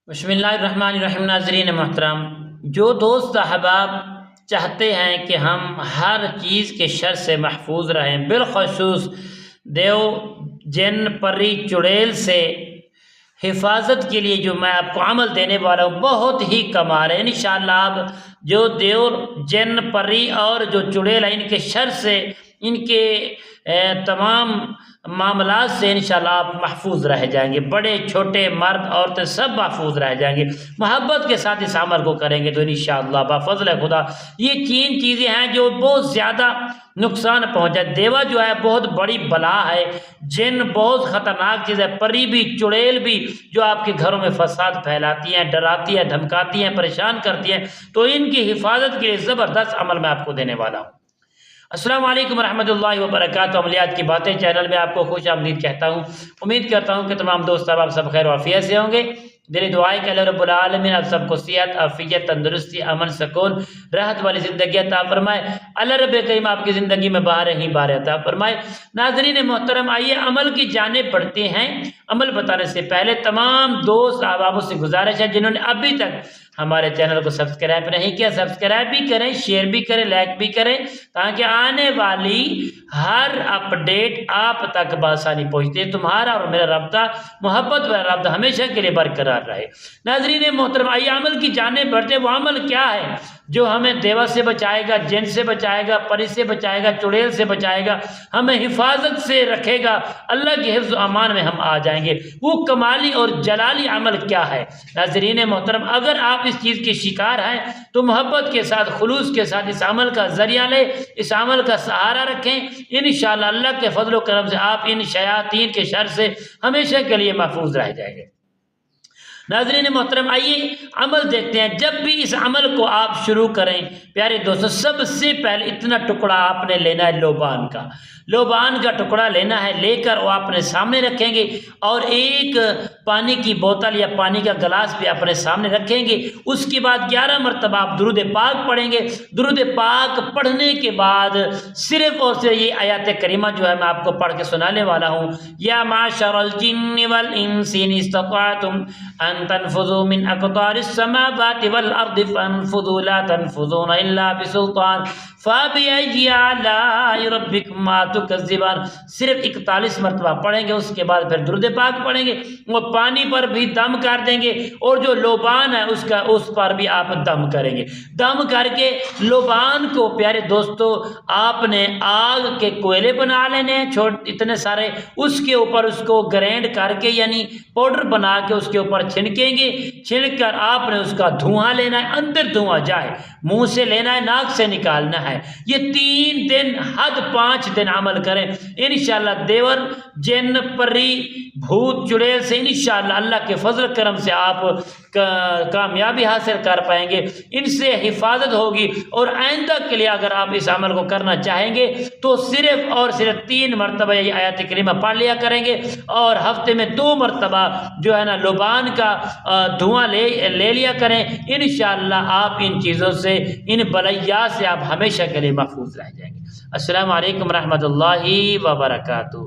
بسم اللہ الرحمن الرحیم۔ ناظرین محترم، جو دوست احباب چاہتے ہیں کہ ہم ہر چیز کے شر سے محفوظ رہیں، بالخصوص دیو جن پری چڑیل سے حفاظت کے لیے جو میں آپ کو عمل دینے والا ہوں بہت ہی کمال ہے۔ انشاءاللہ آپ جو دیو جن پری اور جو چڑیل ہے ان کے شر سے، ان کے تمام معاملات سے انشاءاللہ آپ محفوظ رہ جائیں گے۔ بڑے چھوٹے مرد عورتیں سب محفوظ رہ جائیں گے۔ محبت کے ساتھ اس عمل کو کریں گے تو انشاءاللہ بفضل خدا یہ 3 چیزیں ہیں جو بہت زیادہ نقصان پہنچا۔ دیوا جو ہے بہت بڑی بلا ہے، جن بہت خطرناک چیز ہے، پری بھی چڑیل بھی جو آپ کے گھروں میں فساد پھیلاتی ہیں، ڈراتی ہیں، دھمکاتی ہیں، پریشان کرتی ہیں، تو ان کی حفاظت کے لیے زبردست عمل میں آپ کو دینے والا ہوں۔ السلام علیکم ورحمۃ اللہ وبرکاتہ۔ عملیات کی باتیں چینل میں آپ کو خوش آمدید کہتا ہوں۔ امید کرتا ہوں کہ تمام دوست احباب سب خیر و عافیت سے ہوں گے۔ دلی دعائیں کہ اللہ رب العالمین آپ سب کو صحت، عافیت، تندرستی، امن، سکون، راحت والی زندگی عطا فرمائے۔ اللہ رب کریم آپ کی زندگی میں بہاریں ہی بہاریں عطا فرمائے۔ ناظرین محترم، آئیے عمل کی جانب بڑھتے ہیں۔ عمل بتانے سے پہلے تمام دوست احبابوں سے گزارش ہے جنہوں نے ابھی تک ہمارے چینل کو سبسکرائب نہیں کیا، سبسکرائب بھی کریں، شیئر بھی کریں، لائک بھی کریں، تاکہ آنے والی ہر اپڈیٹ آپ تک بآسانی پہنچتے ہیں۔ تمہارا اور میرا رابطہ، محبت والا رابطہ ہمیشہ کے لیے برقرار رہے۔ ناظرین محترم، آئیے عمل کی جانب بڑھتے ہیں۔ وہ عمل کیا ہے جو ہمیں دیوا سے بچائے گا، جن سے بچائے گا، پری سے بچائے گا، چڑیل سے بچائے گا، ہمیں حفاظت سے رکھے گا، اللہ کی حفظ و امان میں ہم آ جائیں گے۔ وہ کمالی اور جلالی عمل کیا ہے؟ ناظرین محترم، اگر آپ اس چیز کے شکار ہیں تو محبت کے ساتھ، خلوص کے ساتھ اس عمل کا ذریعہ لیں، اس عمل کا سہارا رکھیں۔ انشاءاللہ اللہ کے فضل و کرم سے آپ ان شیاطین کے شر سے ہمیشہ کے لیے محفوظ رہ جائیں گے۔ ناظرین محترم، آئیے عمل دیکھتے ہیں۔ جب بھی اس عمل کو آپ شروع کریں پیارے دوستو، سب سے پہلے اتنا ٹکڑا آپ نے لینا ہے لوبان کا۔ لوبان کا ٹکڑا لینا ہے، لے کر وہ اپنے سامنے رکھیں گے، اور ایک پانی کی بوتل یا پانی کا گلاس بھی اپنے سامنے رکھیں گے۔ اس کے بعد 11 مرتبہ آپ درود پاک پڑھیں گے۔ درود پاک پڑھنے کے بعد صرف اور صرف یہ آیات کریمہ جو ہے میں آپ کو پڑھ کے سنانے والا ہوں۔ یا معشر الجن والانس ان استطعتم ان تنفذوا من اقطار السماوات والارض فانفذوا لا تنفذون الا بسلطان فبأي آلاء ربكما تكذبان۔ صرف 41 مرتبہ پڑھیں گے، اس کے بعد پھر درود پاک پڑھیں گے۔ وہ پانی پر بھی دم کر دیں گے، اور جو لوبان ہے اس پر بھی آپ دم کریں گے۔ دم کر کے لوبان کو پیارے دوستو آپ نے آگ کے کوئلے بنا لینے ہیں اتنے سارے، اس کے اوپر اس کو گرینڈ کر کے یعنی پاؤڈر بنا کے اس کے اوپر چھڑکیں گے۔ چھڑک کر آپ نے اس کا دھواں لینا ہے، اندر دھواں جائے، منہ سے لینا ہے، ناک سے نکالنا ہے۔ یہ 3 دن حد 5 دن عمل کریں۔ انشاءاللہ دیور جن پری بھوت چڑیل سے انشاءاللہ اللہ کے فضل کرم سے آپ کامیابی حاصل کر پائیں گے، ان سے حفاظت ہوگی۔ اور آئندہ کے لیے اگر آپ اس عمل کو کرنا چاہیں گے تو صرف اور صرف 3 مرتبہ یہ آیات کریمہ پڑھ لیا کریں گے، اور ہفتے میں 2 مرتبہ جو ہے نا لوبان کا دھواں لے لیا کریں۔ انشاءاللہ آپ ان چیزوں سے، ان بلیات سے آپ ہمیشہ کے لیے محفوظ رہ جائیں گے۔ السلام علیکم ورحمۃ اللہ وبرکاتہ۔